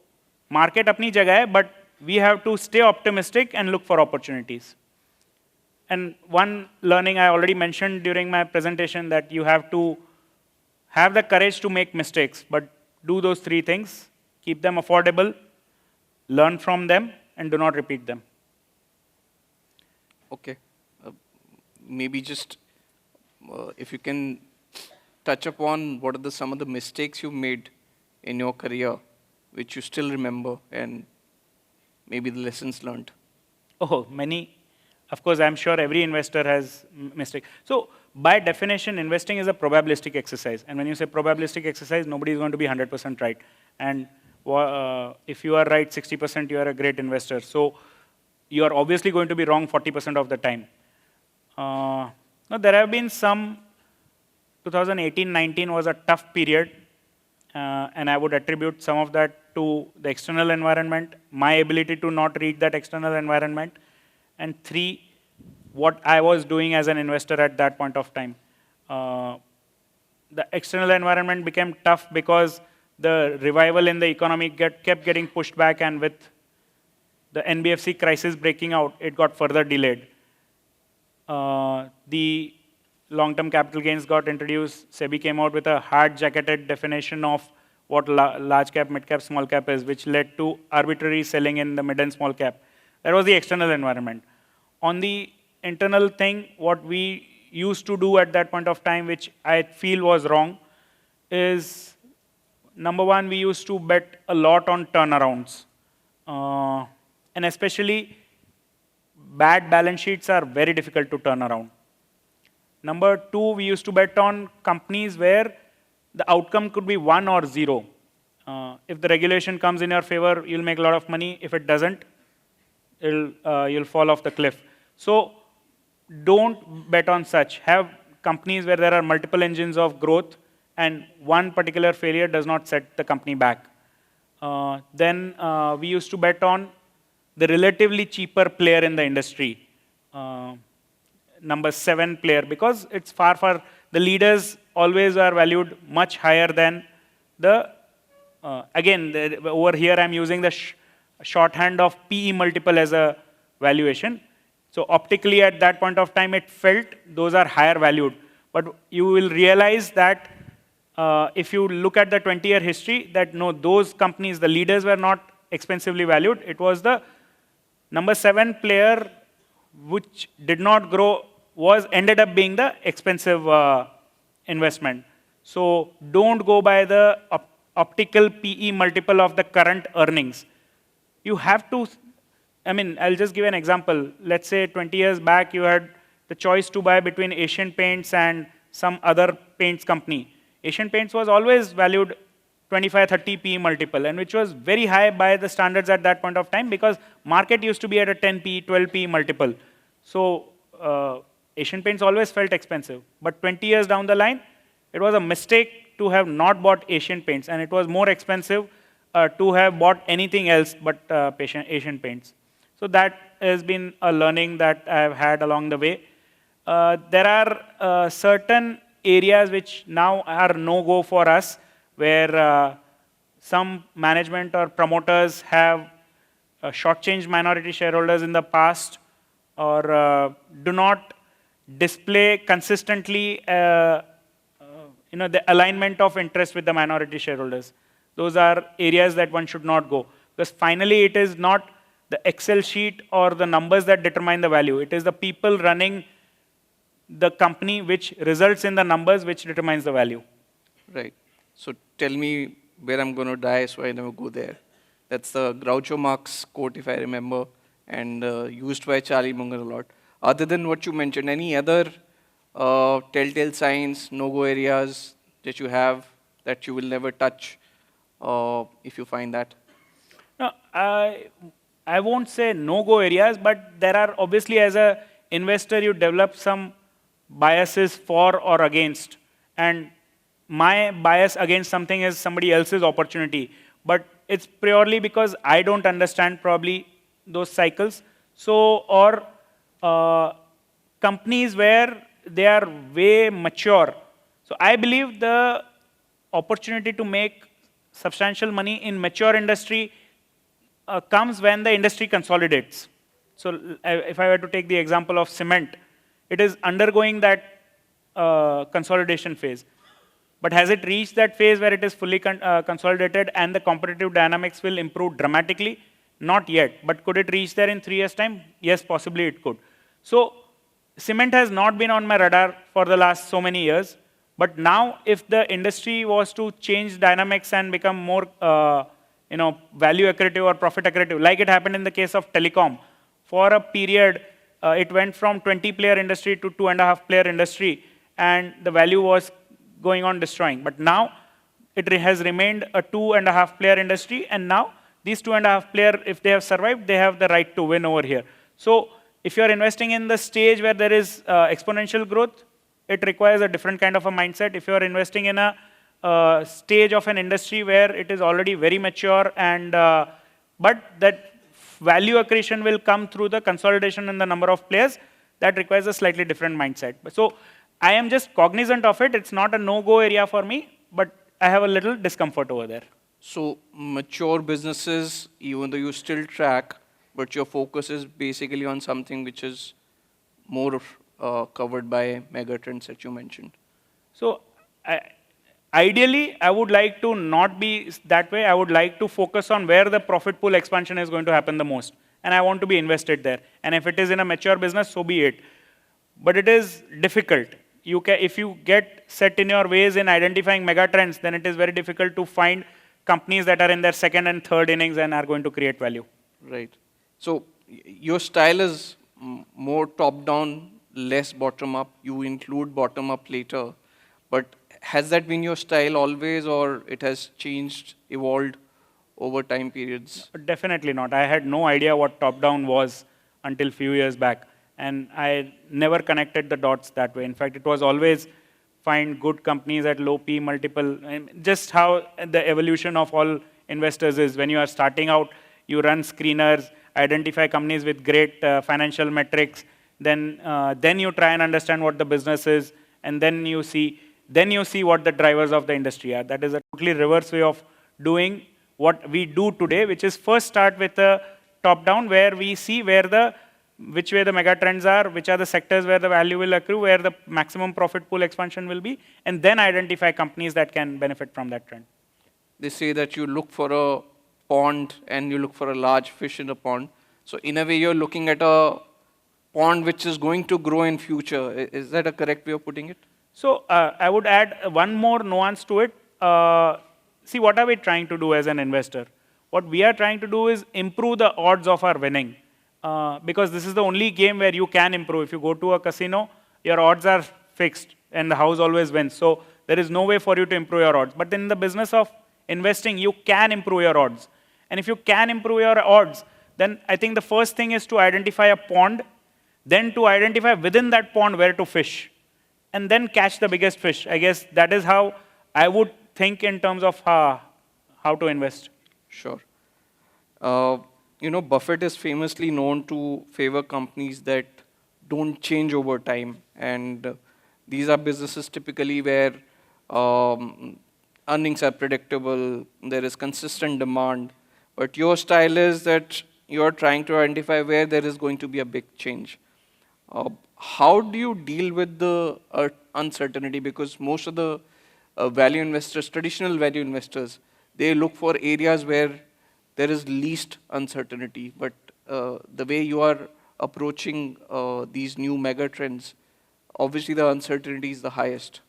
market apni jagah hai, but we have to stay optimistic and look for opportunities. And one learning I already mentioned during my presentation, that you have to have the courage to make mistakes, but do those three things: keep them affordable, learn from them, and do not repeat them. Okay. Maybe just if you can touch upon what are some of the mistakes you made in your career, which you still remember, and maybe the lessons learned. Oh, many. Of course, I'm sure every investor has mistake. So by definition, investing is a probabilistic exercise. And when you say probabilistic exercise, nobody is going to be 100% right. And if you are right 60%, you are a great investor. So you are obviously going to be wrong 40% of the time. Now, there have been some, 2018-19 was a tough period. And I would attribute some of that to the external environment, my ability to not read that external environment, and 3, what I was doing as an investor at that point of time. The external environment became tough because the revival in the economy kept getting pushed back, and with the NBFC crisis breaking out, it got further delayed. The long-term capital gains got introduced. SEBI came out with a hard-jacketed definition of what large cap, mid cap, small cap is, which led to arbitrary selling in the mid and small cap. That was the external environment. On the internal thing, what we used to do at that point of time, which I feel was wrong, is number one, we used to bet a lot on turnarounds. And especially, bad balance sheets are very difficult to turn around. Number 2, we used to bet on companies where the outcome could be 1 or 0. If the regulation comes in your favor, you'll make a lot of money. If it doesn't, you'll fall off the cliff. So don't bet on such. Have companies where there are multiple engines of growth, and one particular failure does not set the company back. Then we used to bet on the relatively cheaper player in the industry. Number 7 player, because it's far, the leaders always are valued much higher than the, over here I'm using the shorthand of PE multiple as a valuation. So optically at that point of time, it felt those are higher valued. But you will realize that if you look at the 20-year history, that no, those companies, the leaders were not expensively valued. It was the number 7 player which did not grow, ended up being the expensive investment. So don't go by the optical PE multiple of the current earnings. You have to, I'll just give an example. Let's say 20 years back, you had the choice to buy between Asian Paints and some other paints company. Asian Paints was always valued 25, 30 PE multiple, and which was very high by the standards at that point of time, because market used to be at a 10 PE, 12 PE multiple. So Asian Paints always felt expensive. But 20 years down the line, it was a mistake to have not bought Asian Paints, and it was more expensive to have bought anything else but Asian Paints. So that has been a learning that I have had along the way. There are certain areas which now are no-go for us, where some management or promoters have shortchanged minority shareholders in the past, or do not display consistently the alignment of interest with the minority shareholders. Those are areas that one should not go. Because finally, it is not the Excel sheet or the numbers that determine the value. It is the people running the company which results in the numbers which determines the value. Right. So tell me where I'm going to die so I never go there. That's the Groucho Marx quote, if I remember, and used by Charlie Munger a lot. Other than what you mentioned, any other telltale signs, no-go areas that you have that you will never touch if you find that? No, I won't say no-go areas, but there are obviously, as an investor, you develop some biases for or against. And my bias against something is somebody else's opportunity. But it's purely because I don't understand probably those cycles. So, or companies where they are way mature. So I believe the opportunity to make substantial money in mature industry comes when the industry consolidates. So if I were to take the example of cement, it is undergoing that consolidation phase. But has it reached that phase where it is fully consolidated and the competitive dynamics will improve dramatically? Not yet. But could it reach there in 3 years' time? Yes, possibly it could. So cement has not been on my radar for the last so many years. But now, if the industry was to change dynamics and become more value accretive or profit accretive, like it happened in the case of telecom, for a period, it went from 20-player industry to 2.5-player industry, and the value was going on destroying. But now, it has remained a 2.5-player industry, and now, these 2.5-player, if they have survived, they have the right to win over here. So, if you're investing in the stage where there is exponential growth, it requires a different kind of a mindset. If you're investing in a stage of an industry where it is already very mature, and but that value accretion will come through the consolidation in the number of players, that requires a slightly different mindset. So I am just cognizant of it. It's not a no-go area for me, but I have a little discomfort over there. So mature businesses, even though you still track, but your focus is basically on something which is more covered by megatrends that you mentioned. So ideally, I would like to not be that way. I would like to focus on where the profit pool expansion is going to happen the most. And I want to be invested there. And if it is in a mature business, so be it. But it is difficult. If you get set in your ways in identifying megatrends, then it is very difficult to find companies that are in their second and third innings and are going to create value. Right. So your style is more top-down, less bottom-up. You include bottom-up later. But has that been your style always, or it has changed, evolved over time periods? Definitely not. I had no idea what top-down was until few years back. And I never connected the dots that way. In fact, it was always find good companies at low P multiple. And just how the evolution of all investors is. When you are starting out, you run screeners, identify companies with great financial metrics. Then you try and understand what the business is. And then you see what the drivers of the industry are. That is a totally reverse way of doing what we do today, which is first start with a top-down, where we see which way the megatrends are, which are the sectors where the value will accrue, where the maximum profit pool expansion will be, and then identify companies that can benefit from that trend. They say that you look for a pond and you look for a large fish in a pond. So in a way, you're looking at a pond which is going to grow in future. Is that a correct way of putting it? So I would add one more nuance to it. See, what are we trying to do as an investor? What we are trying to do is improve the odds of our winning. Because this is the only game where you can improve. If you go to a casino, your odds are fixed and the house always wins. So there is no way for you to improve your odds. But in the business of investing, you can improve your odds. And if you can improve your odds, then I think the first thing is to identify a pond, then to identify within that pond where to fish, and then catch the biggest fish. I guess that is how I would think in terms of how to invest. Sure. Buffett is famously known to favor companies that don't change over time. And these are businesses typically where earnings are predictable, there is consistent demand. But your style is that you're trying to identify where there is going to be a big change. How do you deal with the uncertainty? Because most of the value investors, traditional value investors, they look for areas where there is least uncertainty. But the way you are approaching these new mega trends, obviously the uncertainty is the highest.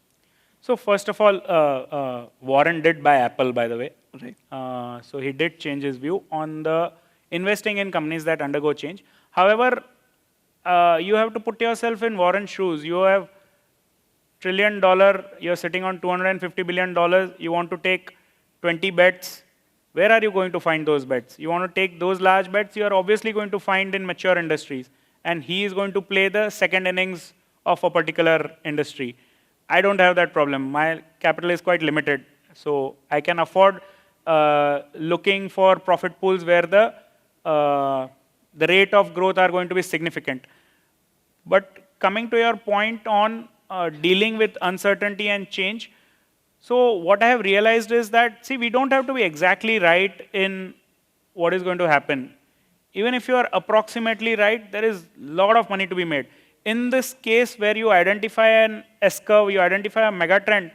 So first of all, Warren did buy Apple, by the way. Right. So he did change his view on the investing in companies that undergo change. However, you have to put yourself in Warren's shoes. You have $1 trillion, you're sitting on $250 billion, you want to take 20 bets. Where are you going to find those bets? You want to take those large bets, you are obviously going to find in mature industries. And he is going to play the second innings of a particular industry. I don't have that problem. My capital is quite limited. So I can afford looking for profit pools where the rate of growth are going to be significant. But coming to your point on dealing with uncertainty and change, So what I have realized is that, see, we don't have to be exactly right in what is going to happen. Even if you are approximately right, there is a lot of money to be made. In this case where you identify an S-curve, you identify a megatrend,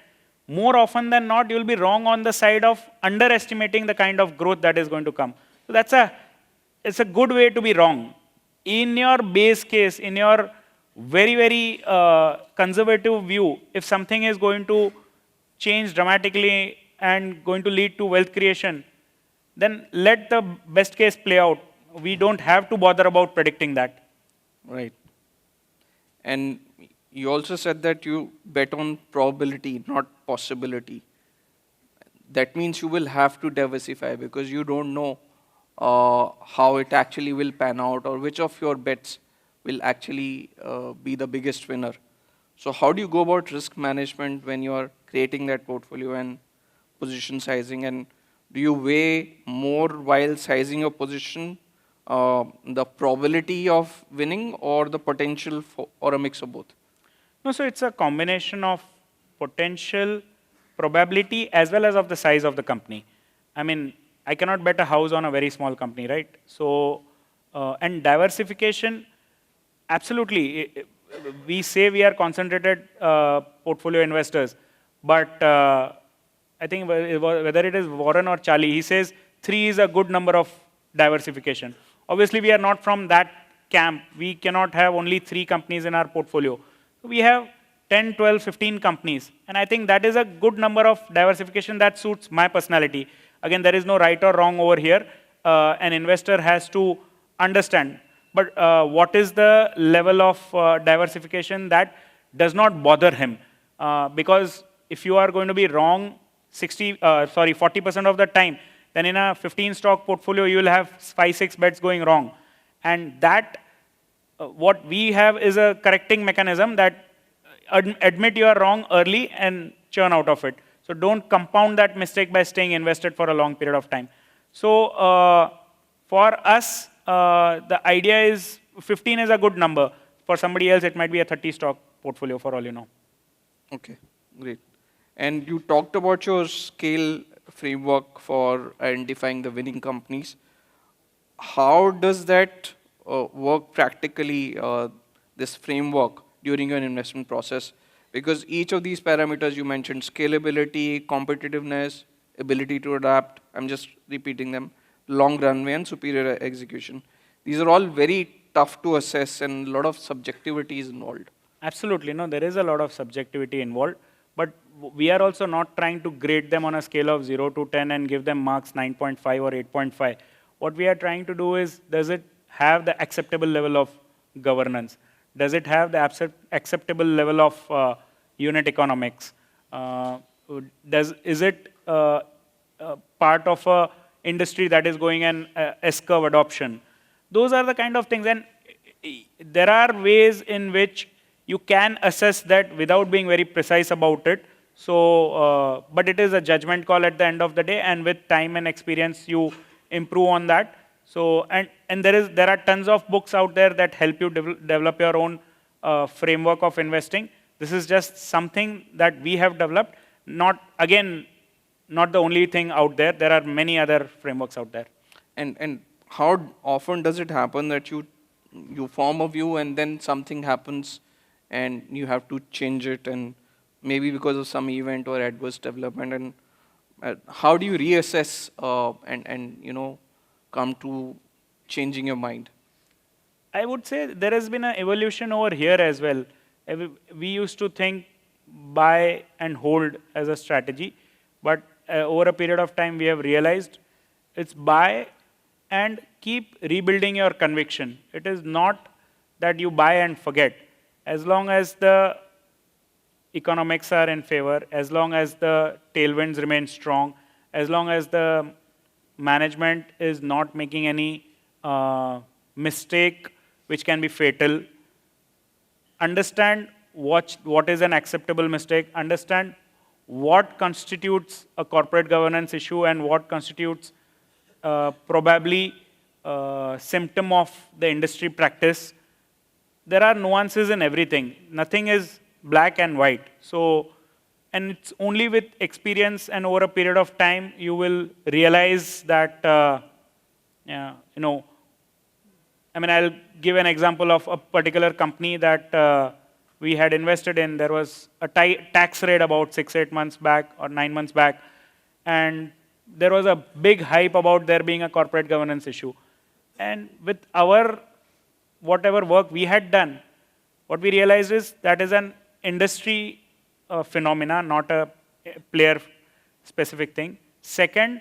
more often than not, you will be wrong on the side of underestimating the kind of growth that is going to come. So it's a good way to be wrong. In your base case, in your very, very conservative view, if something is going to change dramatically and going to lead to wealth creation, then let the best case play out. We don't have to bother about predicting that. Right. And you also said that you bet on probability, not possibility. That means you will have to diversify because you don't know how it actually will pan out or which of your bets will actually be the biggest winner. So how do you go about risk management when you are creating that portfolio and position sizing? And do you weigh more while sizing your position the probability of winning or the potential for, or a mix of both? No, so it's a combination of potential, probability, as well as of the size of the company. I mean, I cannot bet a house on a very small company, right? So, and diversification, absolutely. We say we are concentrated portfolio investors, but I think whether it is Warren or Charlie, he says 3 is a good number of diversification. Obviously, we are not from that camp. We cannot have only 3 companies in our portfolio. We have 10, 12, 15 companies. And I think that is a good number of diversification that suits my personality. Again, there is no right or wrong over here. An investor has to understand. But what is the level of diversification that does not bother him? Because if you are going to be wrong 40% of the time, then in a 15-stock portfolio, you will have 5, 6 bets going wrong. And that, what we have is a correcting mechanism that admit you are wrong early and churn out of it. So don't compound that mistake by staying invested for a long period of time. So for us, the idea is 15 is a good number. For somebody else, it might be a 30-stock portfolio for all you know. Okay, great. And you talked about your scale framework for identifying the winning companies. How does that work practically, this framework, during your investment process? Because each of these parameters you mentioned, scalability, competitiveness, ability to adapt, I'm just repeating them, long runway and superior execution. These are all very tough to assess and a lot of subjectivity is involved. Absolutely, no, there is a lot of subjectivity involved. But we are also not trying to grade them on a scale of 0 to 10 and give them marks 9.5 or 8.5. What we are trying to do is, does it have the acceptable level of governance? Does it have the acceptable level of unit economics? Is it part of a industry that is going an S-curve adoption? Those are the kind of things. And there are ways in which you can assess that without being very precise about it. So, but it is a judgment call at the end of the day, and with time and experience, you improve on that. So, and there are tons of books out there that help you develop your own framework of investing. This is just something that we have developed. Not the only thing out there. There are many other frameworks out there. And how often does it happen that you form a view and then something happens and you have to change it, and maybe because of some event or adverse development, and how do you reassess and come to changing your mind? I would say there has been an evolution over here as well. We used to think buy and hold as a strategy, but over a period of time we have realized it's buy and keep rebuilding your conviction. It is not that you buy and forget. As long as the economics are in favor, as long as the tailwinds remain strong, as long as the management is not making any mistake which can be fatal, understand what is an acceptable mistake, understand what constitutes a corporate governance issue and what constitutes probably symptom of the industry practice. There are nuances in everything. Nothing is black and white. So And it's only with experience and over a period of time you will realize that, I mean, I'll give an example of a particular company that we had invested in. There was a tax raid about 6-8 months back or 9 months back, and there was a big hype about there being a corporate governance issue. And with our whatever work we had done, what we realized is that is an industry phenomena, not a player-specific thing. Second,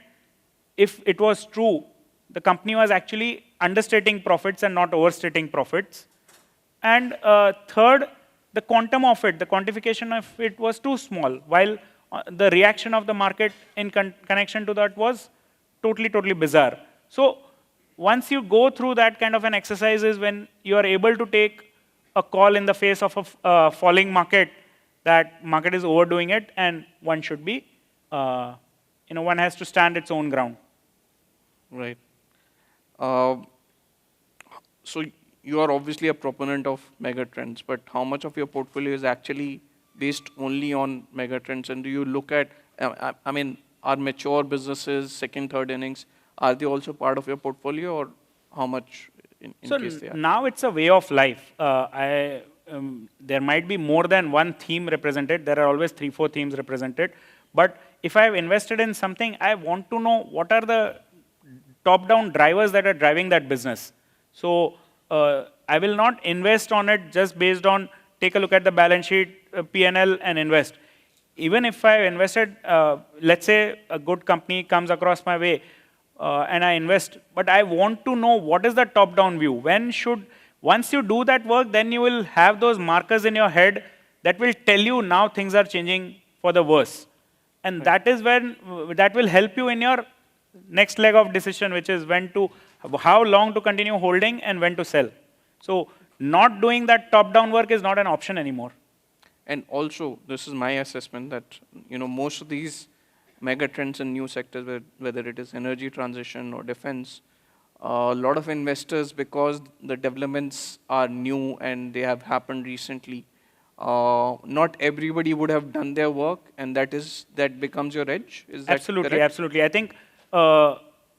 if it was true, the company was actually understating profits and not overstating profits. And third, the quantum of it, the quantification of it was too small, while the reaction of the market in connection to that was totally, totally bizarre. So once you go through that kind of an exercise is when you are able to take a call in the face of a falling market, that market is overdoing it, and one should be, one has to stand its own ground. Right. So you are obviously a proponent of megatrends, but how much of your portfolio is actually based only on megatrends? And do you look at, I mean, are mature businesses, second, third innings, are they also part of your portfolio, or how much in case they are? Now it's a way of life. There might be more than one theme represented. There are always 3-4 themes represented. But if I have invested in something, I want to know what are the top-down drivers that are driving that business. So I will not invest on it just based on take a look at the balance sheet, P&L, and invest. Even if I have invested, let's say a good company comes across my way and I invest, but I want to know what is the top-down view. Once you do that work, then you will have those markers in your head that will tell you now things are changing for the worse. And that is when, that will help you in your next leg of decision, which is how long to continue holding and when to sell. So not doing that top-down work is not an option anymore. And also, this is my assessment that most of these mega trends in new sectors, whether it is energy transition or defense, a lot of investors, because the developments are new and they have happened recently, not everybody would have done their work, and that becomes your edge. Is that absolutely, correct? absolutely. I think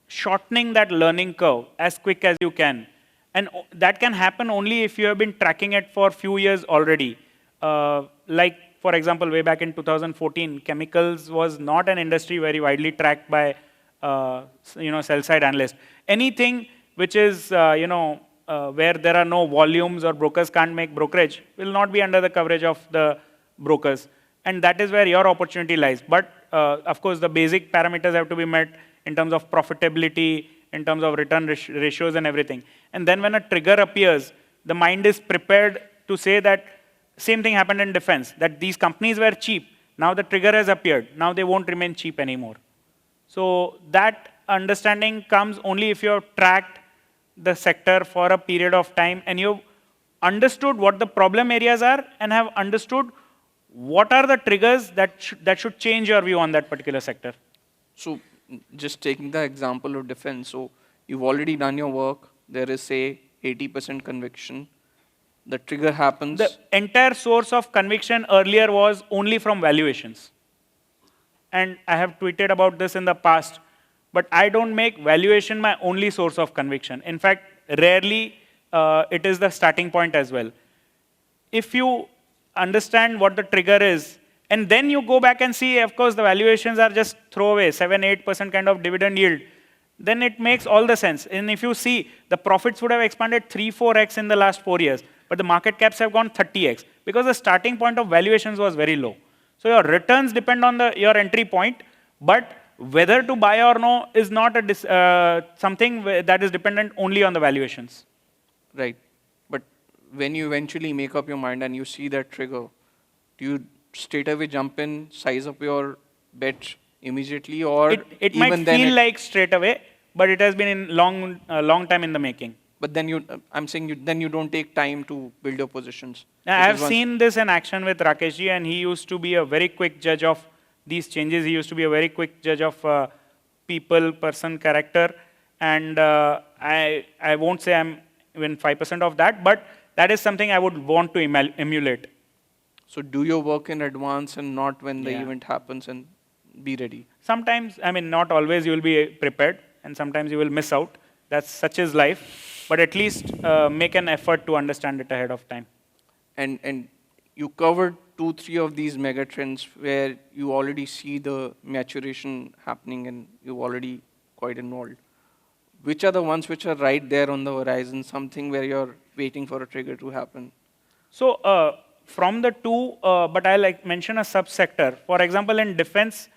shortening that learning curve as quick as you can, and that can happen only if you have been tracking it for a few years already. Like, for example, way back in 2014, chemicals was not an industry very widely tracked by sell-side analysts. Anything which is where there are no volumes or brokers can't make brokerage will not be under the coverage of the brokers, and that is where your opportunity lies. But of course, the basic parameters have to be met in terms of profitability, in terms of return ratios and everything. And then when a trigger appears, the mind is prepared to say that same thing happened in defense, that these companies were cheap. Now the trigger has appeared. Now they won't remain cheap anymore. So that understanding comes only if you have tracked the sector for a period of time and you've understood what the problem areas are and have understood what are the triggers that should change your view on that particular sector. So just taking the example of defense, so you've already done your work. There is, say, 80% conviction. The trigger happens. The entire source of conviction earlier was only from valuations. And I have tweeted about this in the past, but I don't make valuation my only source of conviction. In fact, rarely it is the starting point as well. If you understand what the trigger is, and then you go back and see, of course, the valuations are just throwaway, 7-8% kind of dividend yield, then it makes all the sense. And if you see, the profits would have expanded 3-4x in the last 4 years, but the market caps have gone 30x, because the starting point of valuations was very low. So your returns depend on your entry point, but whether to buy or no is not something that is dependent only on the valuations. Right. But when you eventually make up your mind and you see that trigger, do you straight away jump in, size up your bet immediately, or it might feel like straight away, but it has been in long time in the making. But then I'm saying then you don't take time to build your positions. I have seen this in action with Rakeshji, and he used to be a very quick judge of these changes. He used to be a very quick judge of people, person, character, and I won't say I'm even 5% of that, but that is something I would want to emulate. So do your work in advance and not when the Yeah. event happens, and be ready. Sometimes, I mean, not always you will be prepared, and sometimes you will miss out. That's such is life. But at least make an effort to understand it ahead of time. And you covered 2-3 of these megatrends where you already see the maturation happening and you're already quite involved. Which are the ones which are right there on the horizon, something where you're waiting for a trigger to happen? So from the two, but I like mention a subsector. For example, in defense,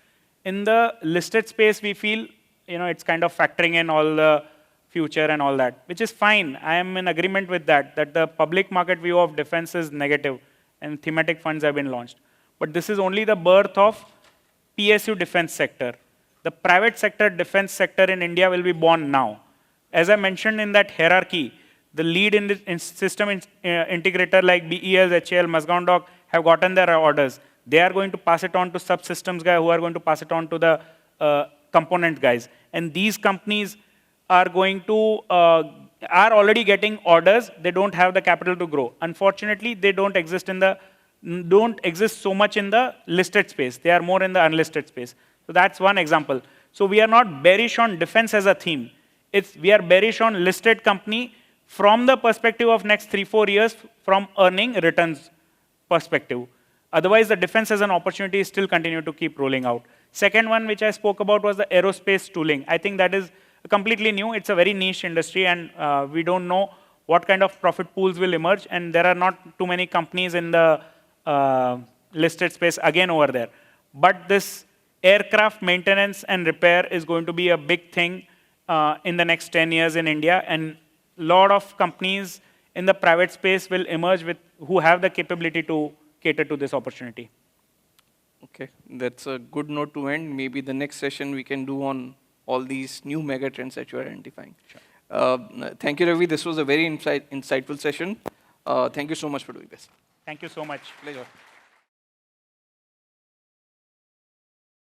in the listed space, we feel it's kind of factoring in all the future and all that, which is fine. I am in agreement with that, that the public market view of defense is negative and thematic funds have been launched. But this is only the birth of PSU defense sector. The private sector defense sector in India will be born now. As I mentioned in that hierarchy, the lead in system integrator like BEL, HAL, Mazgaon Dock have gotten their orders. They are going to pass it on to subsystems guy who are going to pass it on to the component guys. And these companies are going to are already getting orders. They don't have the capital to grow. Unfortunately, they don't exist so much in the listed space. They are more in the unlisted space. So that's one example. So we are not bearish on defense as a theme. We are bearish on listed company from the perspective of next 3-4 years from earning returns perspective. Otherwise, the defense as an opportunity still continue to keep rolling out. Second one, which I spoke about, was the aerospace tooling. I think that is completely new. It's a very niche industry, and we don't know what kind of profit pools will emerge, and there are not too many companies in the listed space again over there. But this aircraft maintenance and repair is going to be a big thing in the next 10 years in India, and a lot of companies in the private space will emerge who have the capability to cater to this opportunity. Okay, that's a good note to end. Maybe the next session we can do on all these new megatrends that you're identifying. Sure. Thank you, Ravi. This was a very insightful session. Thank you so much for doing this. Thank you so much. Pleasure.